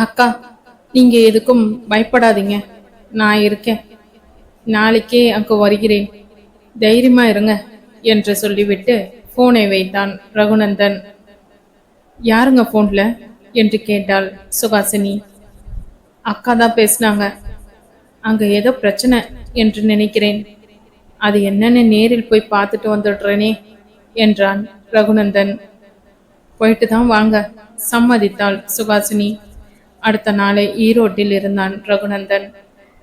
அக்கா, நீங்க எதுக்கும் பயப்படாதீங்க. நான் இருக்கேன். நாளைக்கே அங்கு வருகிறேன். தைரியமா இருங்க என்று சொல்லிவிட்டு போனை வைத்தான் ரகுநந்தன். யாருங்க போன்ல என்று கேட்டாள் சுகாசினி. அக்கா தான் பேசினாங்க. அங்க ஏதோ பிரச்சனை என்று நினைக்கிறேன். அது என்னன்னு நேரில் போய் பார்த்துட்டு வந்துடுறேனே என்றான் ரகுநந்தன். போயிட்டு தான் வாங்க, சம்மதித்தாள் சுகாசினி. அடுத்த நாளை ஈரோட்டில் இருந்தான் ரகுநந்தன்.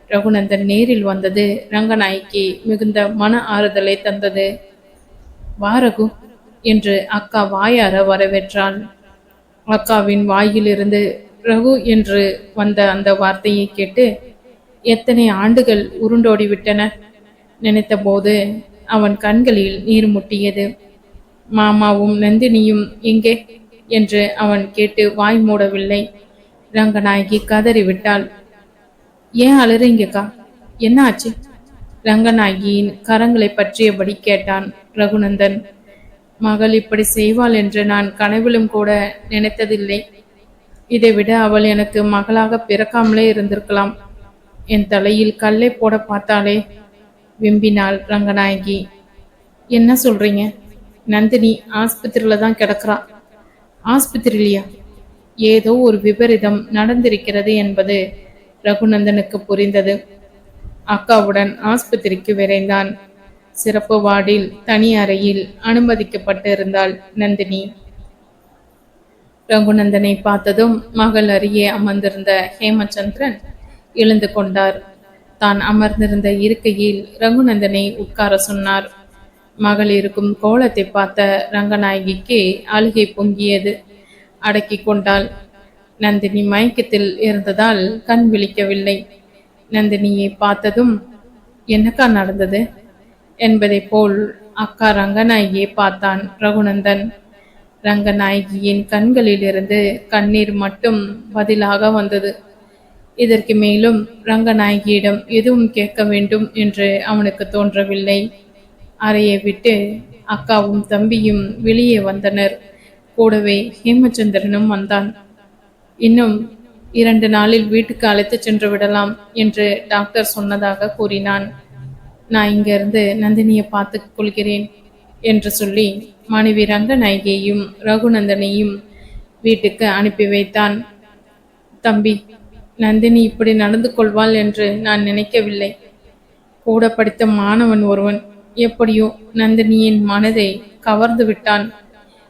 ரகுநந்தன் நேரில் வந்தது ரங்கநாய்க்கு மிகுந்த மன ஆறுதலை தந்தது. வா ரகு என்று அக்கா வாயார வரவேற்றாள். அக்காவின் வாயிலிருந்து ரகு என்று வந்த அந்த வார்த்தையை கேட்டு எத்தனை ஆண்டுகள் உருண்டோடிவிட்டன நினைத்த போது அவன் கண்களில் நீர் முட்டியது. மாமாவும் நந்தினியும் எங்கே என்று அவன் கேட்டு வாய் மூடவில்லை. ரங்கநாயகி கதறிவிட்டாள். ஏன் அலறீங்கக்கா, என்ன ஆச்சு? ரங்கநாயகியின் கரங்களை பற்றியபடி கேட்டான் ரகுநந்தன். மகள் இப்படி செய்வாள் என்று நான் கனவிலும் கூட நினைத்ததில்லை. இதைவிட அவள் எனக்கு மகளாக பிறக்காமலே இருந்திருக்கலாம். என் தலையில் கல்லை போட பார்த்தாளே, விம்பினாள் ரங்கநாயகி. என்ன சொல்றீங்க? நந்தினி ஆஸ்பத்திரியில தான் கிடக்குறா. ஆஸ்பத்திரியிலையா? ஏதோ ஒரு விபரீதம் நடந்திருக்கிறது என்பது ரகுநந்தனுக்கு புரிந்தது. அக்காவுடன் ஆஸ்பத்திரிக்கு விரைந்தான். சிறப்பு வார்டில் தனி அறையில் அனுமதிக்கப்பட்டு இருந்தாள் நந்தினி. ரகுநந்தனை பார்த்ததும் மகள் அருகே அமர்ந்திருந்த ஹேமச்சந்திரன் எழுந்து கொண்டார். தான் அமர்ந்திருந்த இருக்கையில் ரகுநந்தனை உட்கார சொன்னார். மகள் இருக்கும் கோலத்தை பார்த்த ரங்கநாயகிக்கு அழுகை பொங்கியது. அடக்கி கொண்டாள். நந்தினி மயக்கத்தில் இருந்ததால் கண் விழிக்கவில்லை. நந்தினியை பார்த்ததும் என்னக்கா நடந்தது என்பதை போல் அக்கா ரங்கநாயகியை பார்த்தான் ரகுநந்தன். ரங்கநாயகியின் கண்களிலிருந்து கண்ணீர் மட்டும் பதிலாக வந்தது. இதற்கு மேலும் ரங்கநாயகியிடம் எதுவும் கேட்க வேண்டும் என்று அவனுக்கு தோன்றவில்லை. அறையை விட்டு அக்காவும் தம்பியும் வெளியே வந்தனர். கூடவே ஹேமச்சந்திரனும் வந்தான். இன்னும் 2 நாளில் வீட்டுக்கு அழைத்து சென்று விடலாம் என்று டாக்டர் சொன்னதாக கூறினான். நான் இங்கிருந்து நந்தினியை பார்த்து கொள்கிறேன் என்று சொல்லி மனைவி ரங்கநாயகியையும் ரகுநந்தனையும் வீட்டுக்கு அனுப்பி வைத்தான். தம்பி, நந்தினி இப்படி நடந்து கொள்வாள் என்று நான் நினைக்கவில்லை. கூட படித்த மாணவன் ஒருவன் எப்படியோ நந்தினியின் மனதை கவர்ந்து விட்டான்.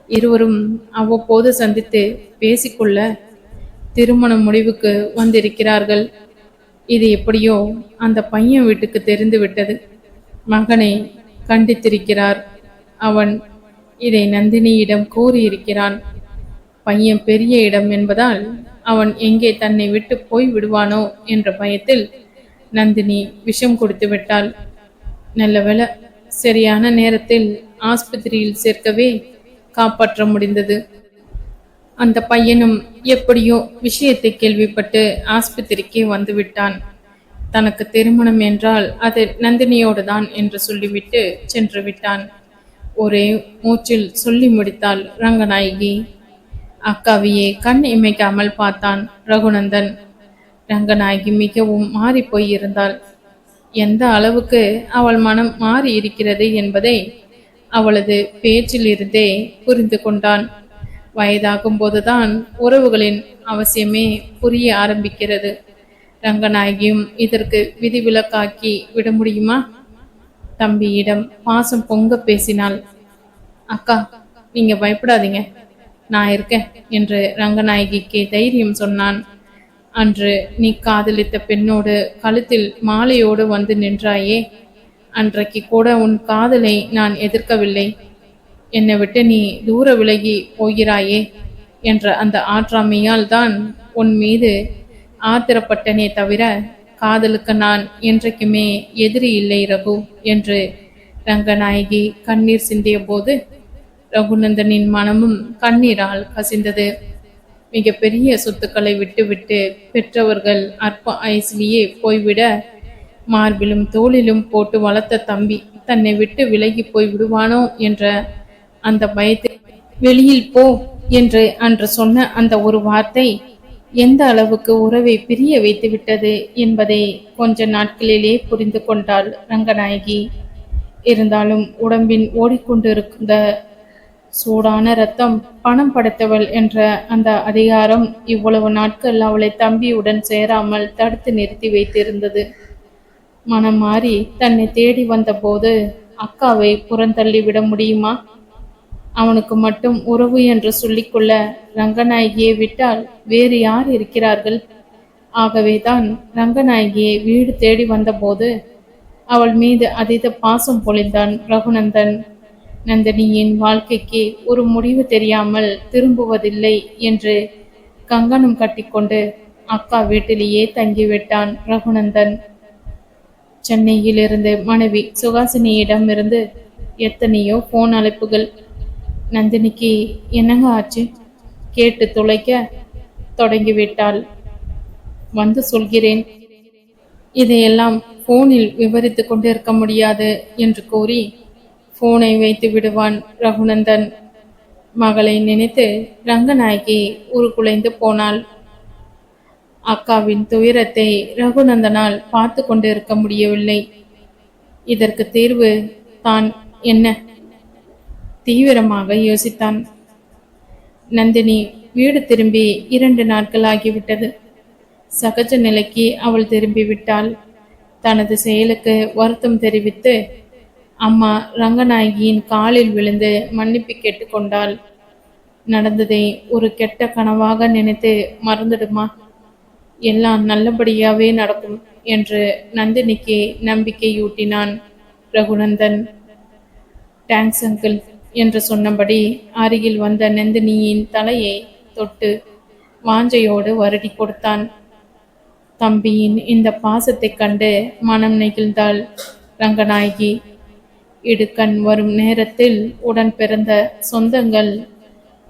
இருவரும் அவ்வப்போது சந்தித்து பேசிக்கொள்ள திருமண முடிவுக்கு வந்திருக்கிறார்கள். இது எப்படியோ அந்த பையன் வீட்டுக்கு தெரிந்து விட்டது. மகனை கண்டித்திருக்கிறார். அவன் இதை நந்தினியிடம் கூறியிருக்கிறான். பையன் பெரிய இடம் என்பதால் அவன் எங்கே தன்னை விட்டு போய் விடுவானோ என்ற பயத்தில் நந்தினி விஷம் கொடுத்து விட்டாள். நல்லவேளை சரியான நேரத்தில் ஆஸ்பத்திரியில் சேர்க்கவே காப்பாற்ற முடிந்தது. அந்த பையனும் எப்படியோ விஷயத்தை கேள்விப்பட்டு ஆஸ்பத்திரிக்கு வந்து விட்டான். தனக்கு திருமணம் என்றால் அது நந்தினியோடு தான் என்று சொல்லிவிட்டு சென்று விட்டான். ஒரே மூச்சில் சொல்லி முடித்தாள் ரங்கநாயகி. அக்காவையே கண் இமைக்காமல் பார்த்தான் ரகுநந்தன். ரங்கநாயகி மிகவும் மாறி போயிருந்தாள். எந்த அளவுக்கு அவள் மனம் மாறி இருக்கிறது என்பதை அவளது பேச்சில் இருந்தே புரிந்து கொண்டான். வயதாகும் போதுதான் உறவுகளின் அவசியமே புரிய ஆரம்பிக்கிறது. ரங்கநாயகியும் இதற்கு விதிவிலக்காக்கி விட முடியுமா? தம்பியிடம் பாசம் பொங்க பேசினாள். அக்கா, நீங்க பயப்படாதீங்க, நான் இருக்கேன் என்று ரங்கநாயகிக்கு தைரியம் சொன்னான். அன்று நீ காதலித்த பெண்ணோடு கழுத்தில் மாலையோடு வந்து நின்றாயே, அன்றைக்கு கூட உன் காதலை நான் எதிர்க்கவில்லை. என்னை விட்டு நீ தூர விலகி போகிறாயே என்ற அந்த ஆற்றாமையால் தான் உன் மீது ஆத்திரப்பட்டனே தவிர காதலுக்கு நான் என்றைக்குமே எதிரி இல்லை ரகு என்று ரங்கநாயகி கண்ணீர் சிந்திய போது ரகுநந்தனின் மனமும் கண்ணீரால் கசிந்தது. மிக பெரிய சொத்துக்களை விட்டுவிட்டு பெற்றவர்கள் அற்ப ஆயுசிலேயே போய்விட மார்பிலும் தோளிலும் போட்டு வளர்த்த தம்பி தன்னை விட்டு விலகி போய் விடுவானோ என்ற அந்த பயத்தை வெளியில் போ என்று அன்று சொன்ன அந்த ஒரு வார்த்தை எந்த அளவுக்கு உறவை பிரிய வைத்துவிட்டது என்பதை கொஞ்ச நாட்களிலே புரிந்து கொண்டாள் ரங்கநாயகி. இருந்தாலும் உடம்பின் ஓடிக்கொண்டிருந்த சூடான ரத்தம் பணம் படைத்தவள் என்ற அந்த அதிகாரம் இவ்வளவு நாட்கள் அவளை தம்பியுடன் சேராமல் தடுத்து நிறுத்தி வைத்திருந்தது. மனம் மாறி தன்னை தேடி வந்தபோது அக்காவை புறந்தள்ளி விட முடியுமா? அவனுக்கு மட்டும் உறவு என்று சொல்லிக்கொள்ள ரங்கநாயகியை விட்டால் வேறு யார் இருக்கிறார்கள்? ஆகவேதான் ரங்கநாயகியை வீடு தேடி வந்தபோது அவள் மீது அதீத பாசம் பொழிந்தான் ரகுநந்தன். நந்தினியின் வாழ்க்கைக்கு ஒரு முடிவு தெரியாமல் திரும்புவதில்லை என்று கங்கணம் கட்டிக்கொண்டு அக்கா வீட்டிலேயே தங்கிவிட்டான் ரகுநந்தன். சென்னையிலிருந்து மனைவி சுகாசினியிடம் இருந்து எத்தனையோ போன் அழைப்புகள். நந்தினிக்கு என்னங்க ஆச்சு கேட்டு துளைக்க தொடங்கிவிட்டாள். வந்து சொல்கிறேன். இதையெல்லாம் போனில் விவரித்து கொண்டிருக்க முடியாது என்று கூறி போனை வைத்து விடுவான் ரகுநந்தன். மகளை நினைத்து ரங்கநாயகி உருக்குலைந்து போனாள். அக்காவின் துயரத்தை ரகுநந்தனால் பார்த்து கொண்டிருக்க முடியவில்லை. இதற்கு தீர்வு தான் என்ன? தீவிரமாக யோசித்தான். நந்தினி வீடு திரும்பி 2 நாட்கள் ஆகிவிட்டது. சகஜ நிலைக்கு அவள் திரும்பிவிட்டாள். தனது செயலுக்கு வருத்தம் தெரிவித்து அம்மா ரங்கநாயகியின் காலில் விழுந்து மன்னிப்பு கேட்டுக்கொண்டாள். நடந்ததை ஒரு கெட்ட கனவாக நினைத்து மறந்துடுமா, எல்லாம் நல்லபடியாவே நடக்கும் என்று நந்தினிக்கு நம்பிக்கையூட்டினான் ரகுநந்தன். தேங்க்ஸ் அங்கிள் என்று சொன்னபடி அருகில் வந்த நந்தினியின் தலையை தொட்டு வாஞ்சையோடு வருடி கொடுத்தான். தம்பியின் இந்த பாசத்தை கண்டு மனம் நெகிழ்ந்தாள் ரங்கநாயகி. இடுக்கண் வரும் நேரத்தில் உடன் பிறந்த சொந்தங்கள்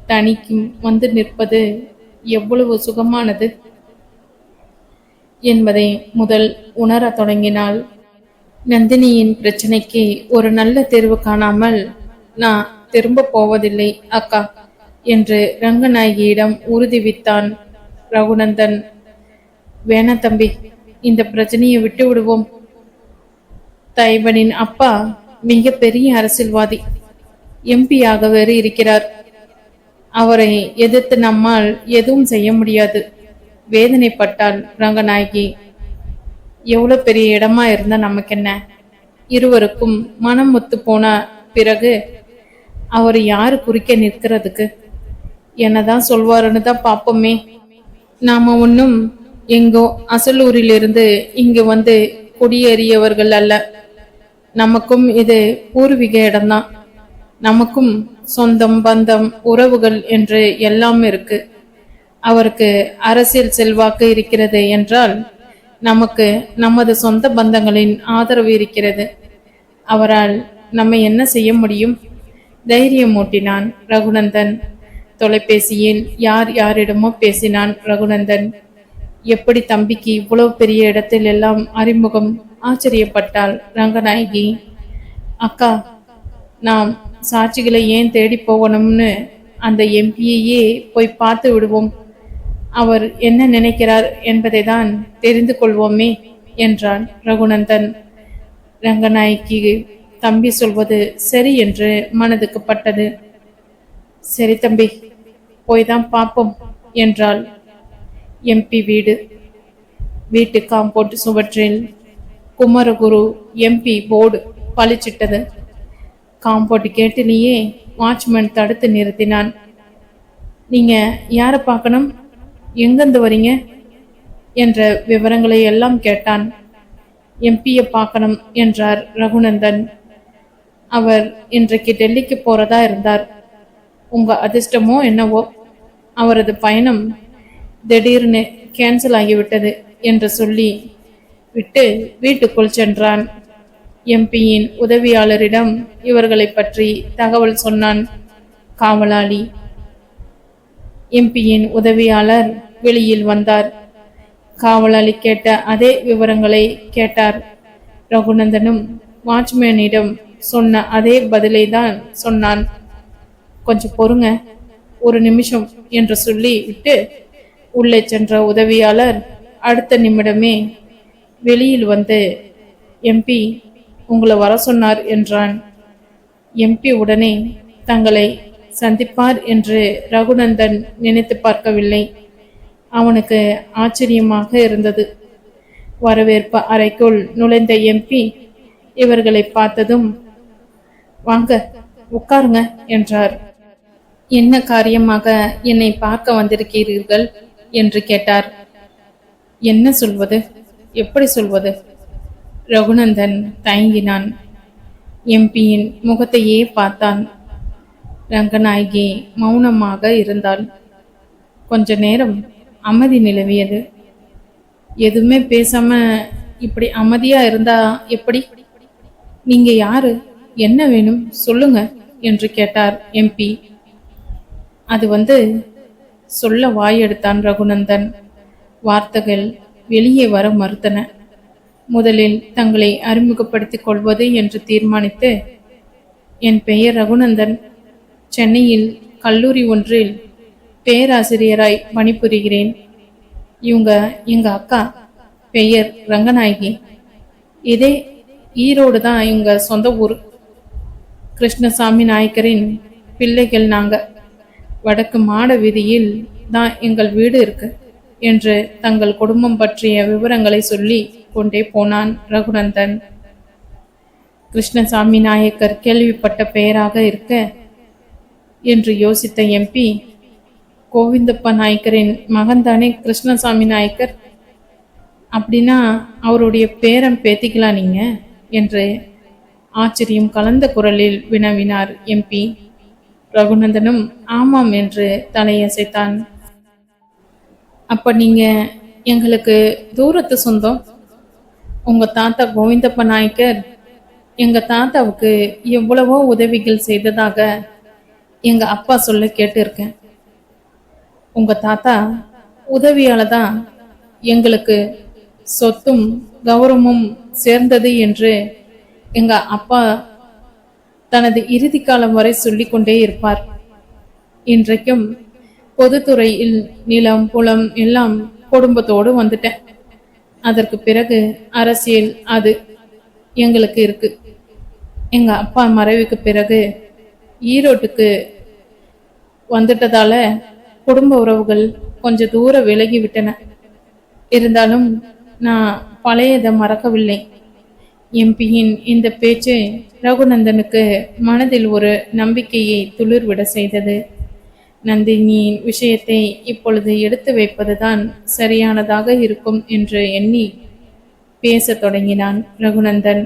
தனிக்கும் வந்து நிற்பது எவ்வளவு சுகமானது என்பதை முதல் உணரத் தொடங்கினாள். நந்தினியின் பிரச்சனைக்கு ஒரு நல்ல தீர்வு காணாமல் நான் திரும்ப போவதில்லை அக்கா என்று ரங்கநாயகியிடம் உறுதிவித்தான் ரகுநந்தன். வேணா தம்பி, இந்த பிரச்சனையை விட்டு விடுவோம். தைவனின் அப்பா மிக பெரிய அரசியல்வாதி, எம்பியாக வேறு இருக்கிறார். அவரை எதிர்த்து நம்மால் எதுவும் செய்ய முடியாது. வேதனைப்பட்டாள் ரங்கநாயகி. எவ்வளவு பெரிய இடமா இருந்தா நமக்கு என்ன? இருவருக்கும் மனம் ஒத்து போன பிறகு அவர் யாரு குறுக்க நிற்கிறதுக்கு? என்னதான் சொல்வாருன்னு தான் பார்ப்போமே. நாம ஒன்னும் எங்கோ அசலூரிலிருந்து இங்கு வந்து குடியேறியவர்கள் அல்ல. நமக்கும் இது பூர்வீக இடம்தான். நமக்கும் சொந்தம் பந்தம் உறவுகள் என்று எல்லாம் இருக்கு. அவருக்கு அரசியல் செல்வாக்கு இருக்கிறது என்றால் நமக்கு நமது சொந்த பந்தங்களின் ஆதரவு இருக்கிறது. அவரால் நம்ம என்ன செய்ய முடியும்? தைரியம் மூட்டினான் ரகுநந்தன். தொலைபேசியில் யார் யாரிடமோ பேசினான் ரகுநந்தன். எப்படி தம்பிக்கு இவ்வளவு பெரிய இடத்தில் எல்லாம் அறிமுகம்? ஆச்சரியப்பட்டாள் ரங்கநாயகி. அக்கா, நாம் சாட்சிகளை ஏன் தேடி போகணும்னு அந்த எம்பியையே போய் பார்த்து விடுவோம். அவர் என்ன நினைக்கிறார் என்பதை தான் தெரிந்து கொள்வோமே என்றான் ரகுநந்தன். ரங்கநாயகி தம்பி சொல்வது சரி என்று மனதுக்கு பட்டது. சரி தம்பி, போய்தான் பார்ப்போம் என்றாள். எம்பி வீடு. வீட்டு காம்பவுண்ட் சுவற்றில் குமரகுரு எம்பி போர்டு பளிச்சிட்டது. காம்பவுண்ட் கேட்டிலேயே வாட்ச்மேன் தடுத்து நிறுத்தினான். நீங்க யாரை பார்க்கணும், எங்கிருந்து வரீங்க என்ற விவரங்களை எல்லாம் கேட்டான். எம்பியை பார்க்கணும் என்றார் ரகுநந்தன். அவர் இன்றைக்கு டெல்லிக்கு போறதா இருந்தார். உங்க அதிர்ஷ்டமோ என்னவோ அவரது பயணம் திடீர்னு கேன்சல் ஆகிவிட்டது என்று சொல்லி விட்டு வீட்டுக்குள் சென்றான். எம்பியின் உதவியாளரிடம் இவர்களை பற்றி தகவல் சொன்னான் காவலாளி. எம்பியின் உதவியாளர் வெளியில் வந்தார். காவலாளி கேட்ட அதே விவரங்களை கேட்டார். ரகுநந்தனும் வாட்ச்மேனிடம் சொன்ன அதே பதிலை தான் சொன்னான். கொஞ்சம் பொறுங்க, ஒரு நிமிஷம் என்று சொல்லி விட்டு உள்ளே சென்ற உதவியாளர் அடுத்த நிமிடமே வெளியில் வந்து எம்பி உங்களை வர சொன்னார் என்றான். எம்பி உடனே தங்களை சந்திப்பார் என்று ரகுநந்தன் நினைத்து பார்க்கவில்லை. அவனுக்கு ஆச்சரியமாக இருந்தது. வரவேற்பு அறைக்குள் நுழைந்த எம்பி இவர்களை பார்த்ததும் வாங்க உட்காருங்க என்றார். என்ன காரியமாக என்னை பார்க்க வந்திருக்கிறீர்கள் என்று கேட்டார். என்ன சொல்வது, எப்படி சொல்வது? ரகுநந்தன் தயங்கினான். எம்பியின் முகத்தையே பார்த்தான். ரங்கநாயகி மௌனமாக இருந்தாள். கொஞ்ச நேரம் அமைதி நிலவியது. எதுவுமே பேசாம இப்படி அமைதியா இருந்தா எப்படி? நீங்க யாரு, என்ன வேணும் சொல்லுங்க என்று கேட்டார் எம்பி. அது சொல்ல வாயெடுத்தான் ரகுநந்தன். வார்த்தைகள் வெளியே வர மறுத்தன. முதலில் தங்களை அறிமுகப்படுத்திக் கொள்வது என்று தீர்மானித்து, என் பெயர் ரகுநந்தன், சென்னையில் கல்லூரி ஒன்றில் பேராசிரியராய் பணிபுரிகிறேன். இவங்க எங்க அக்கா, பெயர் ரங்கநாயகி. இதே ஈரோடு தான் எங்க சொந்த ஊர். கிருஷ்ணசாமி நாயக்கரின் பிள்ளைகள் நாங்க. வடக்கு மாட வீதியில் தான் எங்கள் வீடு இருக்கு என்று தங்கள் குடும்பம் பற்றிய விவரங்களை சொல்லி கொண்டே போனான் ரகுநந்தன். கிருஷ்ணசாமி நாயக்கர் கேள்விப்பட்ட பெயராக இருக்க என்று யோசித்த எம்பி, கோவிந்தப்ப நாயக்கரின் மகன்தானே கிருஷ்ணசாமி நாயக்கர்? அப்படின்னா அவருடைய பேரன் பேத்திக்கலாம் நீங்க என்று ஆச்சரியம் கலந்த குரலில் வினவினார் எம்பி. ரகுநந்தனும் ஆமாம் என்று தலையசைத்தான். அப்ப நீங்க எங்களுக்கு தூரத்து சொந்தம். உங்க தாத்தா கோவிந்தப்ப நாயக்கர் எங்க தாத்தாவுக்கு எவ்வளவோ உதவிகள் செய்ததாக எங்க அப்பா சொல்ல கேட்டிருக்கேன். உங்க தாத்தா உதவியால தான் எங்களுக்கு சொத்தும் கௌரவமும் சேர்ந்தது என்று எங்க அப்பா தனது இறுதி காலம் வரை சொல்லிக்கொண்டே இருப்பார். இன்றைக்கும் பொதுத்துறையில் நிலம் புலம் எல்லாம் குடும்பத்தோடு வந்துட்டேன். அதற்கு பிறகு அரசியல் அது எங்களுக்கு இருக்கு. எங்க அப்பா மறைவுக்கு பிறகு ஈரோட்டுக்கு வந்துட்டதால குடும்ப உறவுகள் கொஞ்சம் தூரம் விலகி விட்டன. இருந்தாலும் நான் பழையதை மறக்கவில்லை. எம்பியின் இந்த பேச்சு ரகுநந்தனுக்கு மனதில் ஒரு நம்பிக்கையை துளிர்விட செய்தது. நந்தினியின் விஷயத்தை இப்பொழுது எடுத்து வைப்பதுதான் சரியானதாக இருக்கும் என்று எண்ணி பேசத் தொடங்கினான் ரகுநந்தன்.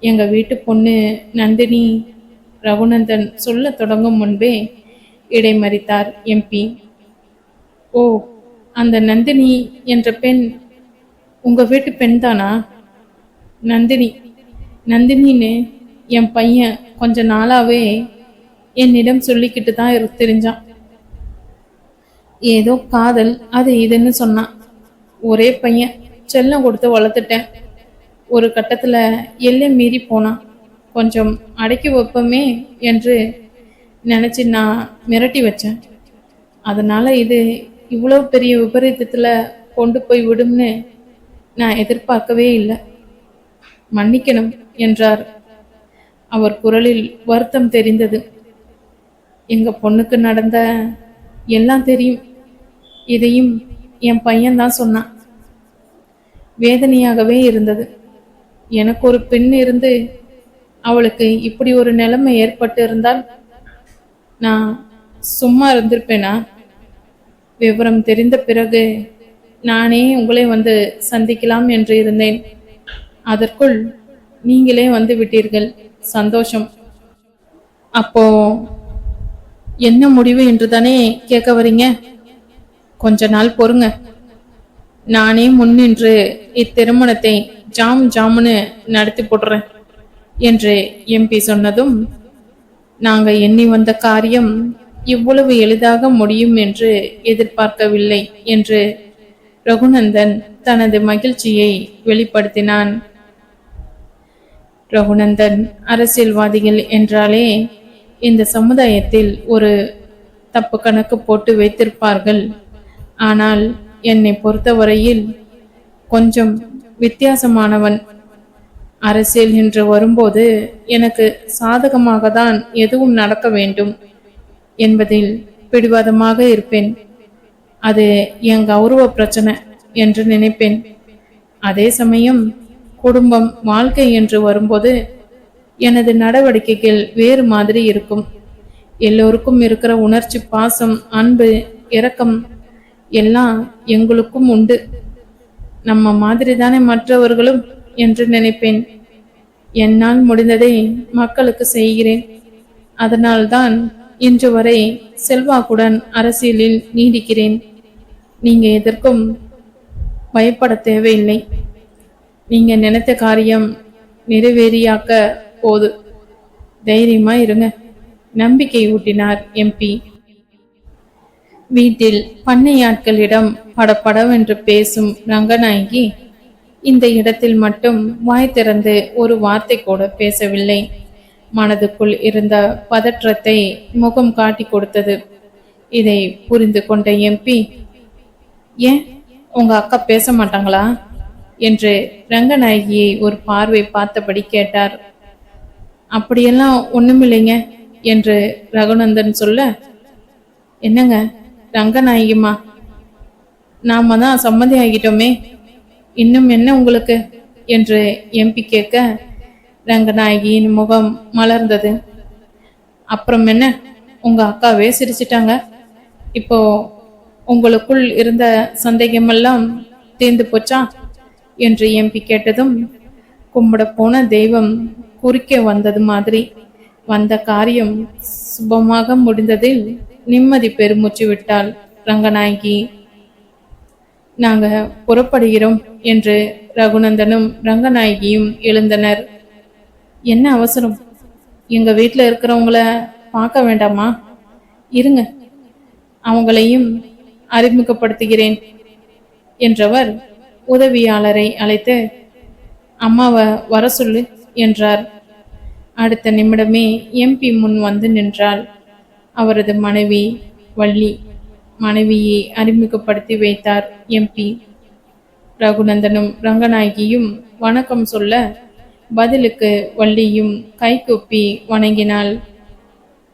எங்க வீட்டு பொண்ணு நந்தினி, ரகுநந்தன் சொல்ல தொடங்கும் முன்பே இடைமறித்தார் எம்பி. ஓ, அந்த நந்தினி என்ற பெண் உங்க வீட்டு பெண் தானா? நந்தினின்னு என் பையன் கொஞ்ச நாளாவே என்னிடம் சொல்லிக்கிட்டு தான் தெரிஞ்சான். ஏதோ காதல் அது இதுன்னு சொன்னான். ஒரே பையன், செல்லம் கொடுத்து வளர்த்துட்டேன். ஒரு கட்டத்துல எல்லை மீறி போனான். கொஞ்சம் அடக்கி வைப்போமே என்று நினைச்சு நான் மிரட்டி வச்சேன். அதனால இது இவ்வளவு பெரிய விபரீதத்துல கொண்டு போய் விடும்னு நான் எதிர்பார்க்கவே இல்லை. மன்னிக்கணும் என்றார். அவர் குரலில் வருத்தம் தெரிந்தது. எங்க பொண்ணுக்கு நடந்த எல்லாம் தெரியும். இதையும் என் பையன்தான் சொன்னான். வேதனையாகவே இருந்தது. எனக்கு ஒரு பெண் இருந்து அவளுக்கு இப்படி ஒரு நிலைமை ஏற்பட்டு இருந்தால் நான் சும்மா இருந்திருப்பேனா? விவரம் தெரிந்த பிறகு நானே உங்களை சந்திக்கலாம் என்று இருந்தேன். அதற்குள் நீங்களே விட்டீர்கள். சந்தோஷம். அப்போ என்ன முடிவு என்று தானே கேட்க வரீங்க? கொஞ்ச நாள் பொறுங்க. நானே முன்னின்று இத்திருமணத்தை ஜாமுன்னு நடத்தி போடுறேன் என்று எம்பி சொன்னதும், நாங்க எண்ணி வந்த காரியம் இவ்வளவு எளிதாக முடியும் என்று எதிர்பார்க்கவில்லை என்று ரகுநந்தன் தனது மகிழ்ச்சியை வெளிப்படுத்தினான். ரகுநந்தன், அரசியல்வாதிகள் என்றாலே இந்த சமுதாயத்தில் ஒரு தப்பு கணக்கு போட்டு வைத்திருப்பார்கள். ஆனால் என்னை பொறுத்தவரையில் கொஞ்சம் வித்தியாசமானவன். அரசியல் என்று வரும்போது எனக்கு சாதகமாக தான் எதுவும் நடக்க வேண்டும் என்பதில் பிடிவாதமாக இருப்பேன். அது என் கௌரவ பிரச்சனை என்று நினைப்பேன். அதே சமயம் குடும்பம் வாழ்க்கை என்று வரும்போது எனது நடவடிக்கைகள் வேறு மாதிரி இருக்கும். எல்லோருக்கும் இருக்கிற உணர்ச்சி, பாசம், அன்பு, இரக்கம் எல்லாம் எங்களுக்கும் உண்டு. நம்ம மாதிரி தானே மற்றவர்களும் என்று நினைப்பேன். என்னால் முடிந்ததை மக்களுக்கு செய்கிறேன். அதனால்தான் இன்று வரை செல்வாக்குடன் அரசியலில் நீடிக்கிறேன். நீங்க எதற்கும் பயப்பட தேவையில்லை. நீங்க நினைத்த காரியம் நிறைவேறியாக்க போது தைரியமா இருங்க, நம்பிக்கை ஊட்டினார் எம்பி. வீட்டில் பண்ணையாட்களிடம் படபடவென்று பேசும் ரங்கநாயகி இந்த இடத்தில் மட்டும் வாய் திறந்து ஒரு வார்த்தை கூட பேசவில்லை. மனதுக்குள் இருந்த பதற்றத்தை முகம் காட்டி கொடுத்தது. இதை புரிந்து கொண்ட எம்பி, ஏன் உங்க அக்கா பேச மாட்டாங்களா என்று ரங்கநாயகியை ஒரு பார்வை பார்த்தபடி கேட்டார். அப்படியெல்லாம் ஒண்ணுமில்லைங்க என்று ரகுநந்தன் சொல்ல, என்னங்க ரங்கநாயகிமா, நாம தான் சம்மதி ஆகிட்டோமே, இன்னும் என்ன உங்களுக்கு என்று எம்பி கேட்க ரங்கநாயகியின் முகம் மலர்ந்தது. அப்புறம் என்ன, உங்க அக்காவே சிரிச்சிட்டாங்க. இப்போ உங்களுக்குள் இருந்த சந்தேகமெல்லாம் தீர்ந்து போச்சா என்று எம்பி கேட்டதும் கும்பிட போன தெய்வம் குறுக்க வந்தது மாதிரி வந்த காரியம் சுபமாக முடிந்ததில் நிம்மதி பெருமூச்சு விட்டாள் ரங்கநாயகி. நாங்க புறப்படுகிறோம் என்று ரகுநந்தனும் ரங்கநாயகியும் எழுந்தனர். என்ன அவசரம்? எங்க வீட்டில் இருக்கிறவங்கள பார்க்க வேண்டாமா? இருங்க, அவங்களையும் அறிமுகப்படுத்துகிறேன் என்றவர் உதவியாளரை அழைத்து அம்மாவை வர சொல்லு என்றார். அடுத்த நிமிடமே எம்பி முன் வந்து நின்றாள். அவரது மனைவி வள்ளி. மனைவியை அறிமுகப்படுத்தி வைத்தார் எம்பி. ரகுநந்தனும் ரங்கநாயகியும் வணக்கம் சொல்ல பதிலுக்கு வள்ளியும் கைகூப்பி வணங்கினாள்.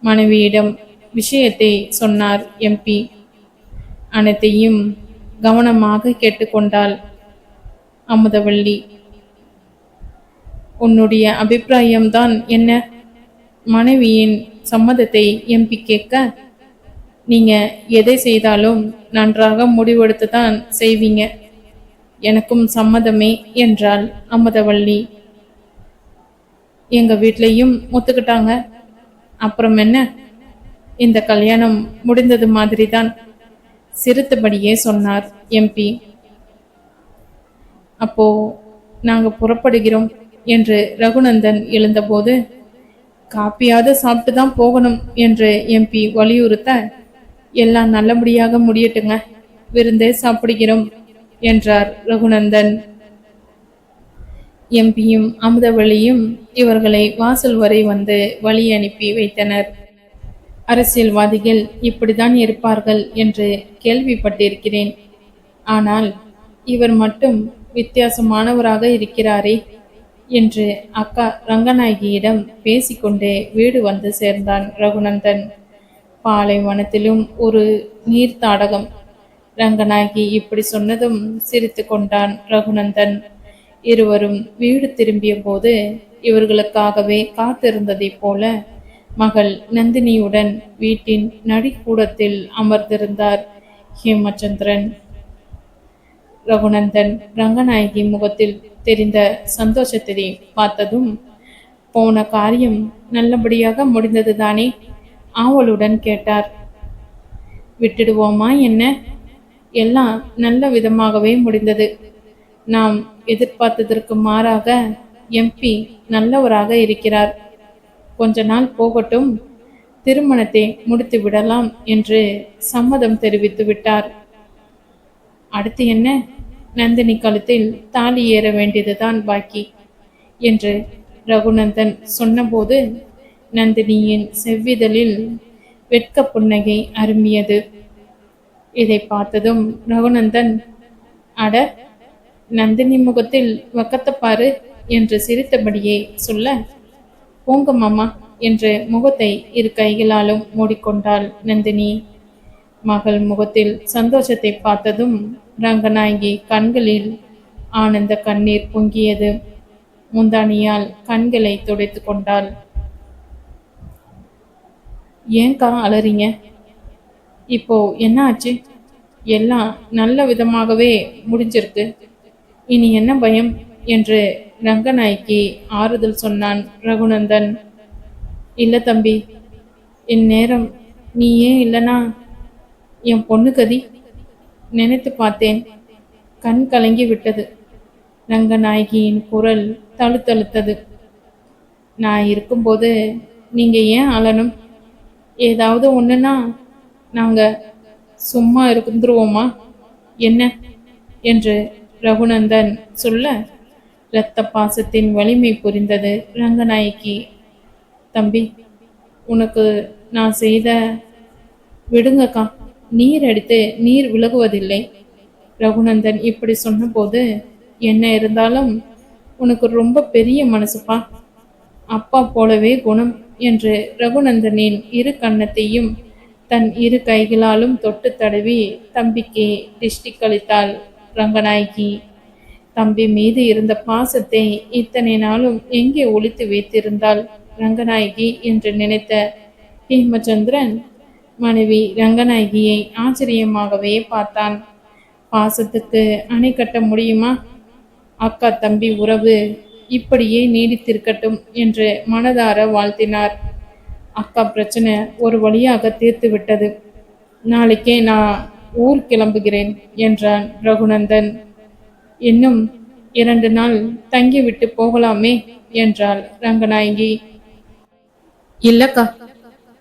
மனைவியிடம் விஷயத்தை சொன்னார் எம்பி. அனைத்தையும் கவனமாக கேட்டுக்கொண்டாள் அமுதவள்ளி. உன்னுடைய அபிப்பிராயம்தான் என்ன? மனைவியின் சம்மதத்தை எம்பி கேட்க, நீங்க எதை செய்தாலும் நன்றாக முடிவெடுத்து தான் செய்வீங்க, எனக்கும் சம்மதமே என்றாள் அமுதவள்ளி. எங்க வீட்லையும் ஒத்துக்கிட்டாங்க. அப்புறம் என்ன, இந்த கல்யாணம் முடிந்தது மாதிரி தான் சிரித்தபடியே சொன்னார் எம்பி. அப்போ நாங்க புறப்படுகிறோம் என்று ரகுநந்தன் எழுந்தபோது, காப்பியாவது சாப்பிட்டு தான் போகணும் என்று எம்பி வலியுறுத்த, எல்லாம் நல்லபடியாக முடியட்டுங்க, விருந்தே சாப்பிடுகிறோம் என்றார் ரகுநந்தன். எம்பியும் அமுதவள்ளியும் இவர்களை வாசல் வரை வந்து வழி அனுப்பி வைத்தனர். அரசியல்வாதிகள் இப்படித்தான் இருப்பார்கள் என்று கேள்விப்பட்டிருக்கிறேன். ஆனால் இவர் மட்டும் வித்தியாசமானவராக இருக்கிறாரே என்று அக்கா ரங்கநாயகியிடம் பேசிக்கொண்டே வீடு வந்து சேர்ந்தான் ரகுநந்தன். பாலைவனத்திலும் ஒரு நீர்த்தாடகம். ரங்கநாயகி இப்படி சொன்னதும் சிரித்து கொண்டான் ரகுநந்தன். இருவரும் வீடு திரும்பிய போது இவர்களுக்காகவே காத்திருந்ததைப் போல மகள் நந்தினியுடன் வீட்டின் நடிக்கூடத்தில் அமர்ந்திருந்தார் ஹேமச்சந்திரன். ரகுநந்தன் ரங்கநாயகி முகத்தில் தெரிந்த சந்தோஷத்தை பார்த்ததும், போன காரியம் நல்லபடியாக முடிந்தது தானே? ஆவலுடன் கேட்டார். விட்டுடுவோமா என்ன? எல்லாம் நல்ல விதமாகவே முடிந்தது. நாம் எதிர்பார்த்ததற்கு மாறாக எம்பி நல்லவராக இருக்கிறார். கொஞ்ச நாள் போகட்டும், திருமணத்தை முடித்து விடலாம் என்று சம்மதம் தெரிவித்து விட்டார். அடுத்து என்ன? நந்தினி கழுத்தில் தாலி ஏற வேண்டியதுதான் பாக்கி என்று ரகுநந்தன் சொன்னபோது நந்தினியின் செவ்விதழில் வெட்க புன்னகை அரும்பியது. இதை பார்த்ததும் ரகுநந்தன், அட, நந்தினி முகத்தில் வக்கத்தப்பாரு என்று சிரித்தபடியே சொல்ல, போங்க மாமா என்று முகத்தை இரு கைகளாலும் மூடிக்கொண்டாள் நந்தினி. மகள் முகத்தில் சந்தோஷத்தை பார்த்ததும் ரங்கநாயகி கண்களில் ஆனந்த கண்ணீர் பொங்கியது. முந்தானியால் கண்களை துடைத்து கொண்டாள். ஏன்கா அலறீங்க? இப்போ என்ன ஆச்சு? எல்லாம் நல்ல விதமாகவே முடிஞ்சிருக்கு. இனி என்ன பயம் என்று ரங்கநாய்க்கு ஆறுதல் சொன்னான் ரகுநந்தன். இல்ல தம்பி, இந்நேரம் நீ ஏன் இல்லனா என் பொண்ணு கதி நினைத்து பார்த்தேன். கண் கலங்கி விட்டது. ரங்கநாயகியின் குரல் தழுத்தழுத்தது. நான் இருக்கும்போது நீங்க ஏன் அழணும்? ஏதாவது ஒண்ணுன்னா நாங்க சும்மா இருந்துருவோமா என்ன என்று ரகுநந்தன் சொல்ல, இரத்த பாசத்தின் வலிமை புரிந்தது ரங்கநாயகி. தம்பி, உனக்கு நான் செய்த விடுங்கக்கா, நீர் அடித்து நீர் விலகுவதில்லை. ரகுநந்தன் இப்படி சொன்னபோது, என்ன இருந்தாலும் உனக்கு ரொம்ப பெரிய மனசுப்பா, அப்பா போலவே குணம் என்று ரகுநந்தனின் இரு கன்னத்தையும் தன் இரு கைகளாலும் தொட்டு தடவி தம்பிக்கு திஷ்டி கழித்தாள் ரங்கநாயகி. தம்பி மீது இருந்த பாசத்தை இத்தனை நாளும் எங்கே ஒளித்து வைத்திருந்தாள் ரங்கநாயகி என்று நினைத்த ஹேமச்சந்திரன் மனைவி ரங்கநாயகியை ஆச்சரியமாகவே பார்த்தான். பாசத்துக்கு அணை கட்ட முடியுமா? அக்கா தம்பி உறவு இப்படியே நீடித்திருக்கட்டும் என்று மனதார வாழ்த்தினார். அக்கா பிரச்சனை ஒரு வழியாக தீர்த்து விட்டது. நாளைக்கே நான் ஊர் கிளம்புகிறேன் என்றான் ரகுநந்தன். இன்னும் 2 நாள் தங்கிவிட்டு போகலாமே என்றாள் ரங்கநாயகி. இல்லக்கா,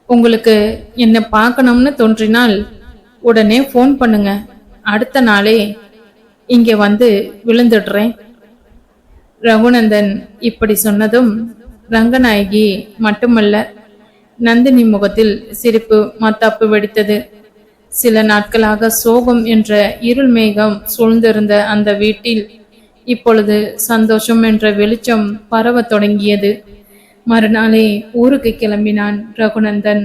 உங்களுக்கு என்ன பார்க்கணும்னு தோன்றினால் உடனே ஃபோன் பண்ணுங்க. அடுத்த நாளே இங்க வந்து விழுந்துடுறேன். ரகுநந்தன் இப்படி சொன்னதும் ரங்கநாயகி மட்டுமல்ல, நந்தினி முகத்தில் சிரிப்பு மத்தாப்பு வெடித்தது. சில நாட்களாக சோகம் என்ற இருள் மேகம் சூழ்ந்திருந்த அந்த வீட்டில் இப்பொழுது சந்தோஷம் என்ற வெளிச்சம் பரவ தொடங்கியது. மறுநாளே ஊருக்கு கிளம்பினான் ரகுநந்தன்.